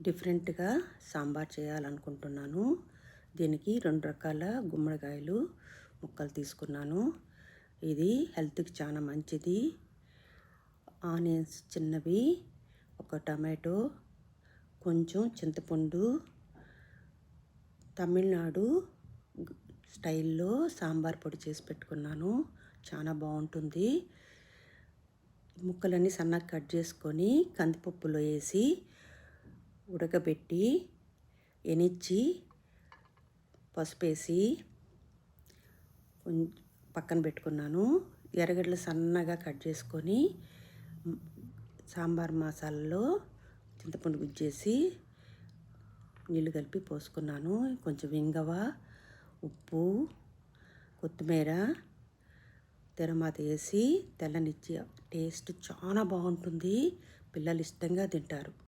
డిఫరెంట్గా సాంబార్ చేయాలనుకుంటున్నాను. దీనికి 2 రకాల గుమ్మడికాయలు ముక్కలు తీసుకున్నాను. ఇది హెల్త్‌కి చాలా మంచిది. ఆనియన్స్ చిన్నవి, ఒక టమాటో, కొంచెం చింతపండు, తమిళనాడు స్టైల్‌లో సాంబార్ పొడి చేసి పెట్టుకున్నాను. చాలా బాగుంటుంది. ముక్కలన్నీ సన్నగా కట్ చేసుకొని కందిపప్పులో వేసి ఉడకబెట్టి ఎనిచ్చి పసుపేసి పక్కన పెట్టుకున్నాను. ఎర్రగడ్డలు సన్నగా కట్ చేసుకొని సాంబార్ మసాలాలో చింతపండు గుజ్జేసి నీళ్ళు కలిపి పోసుకున్నాను. కొంచెం ఇంగువ, ఉప్పు, కొత్తిమీర, తిరమాత వేసి తెల్లనిచ్చి టేస్ట్ చాలా బాగుంటుంది. పిల్లలు ఇష్టంగా తింటారు.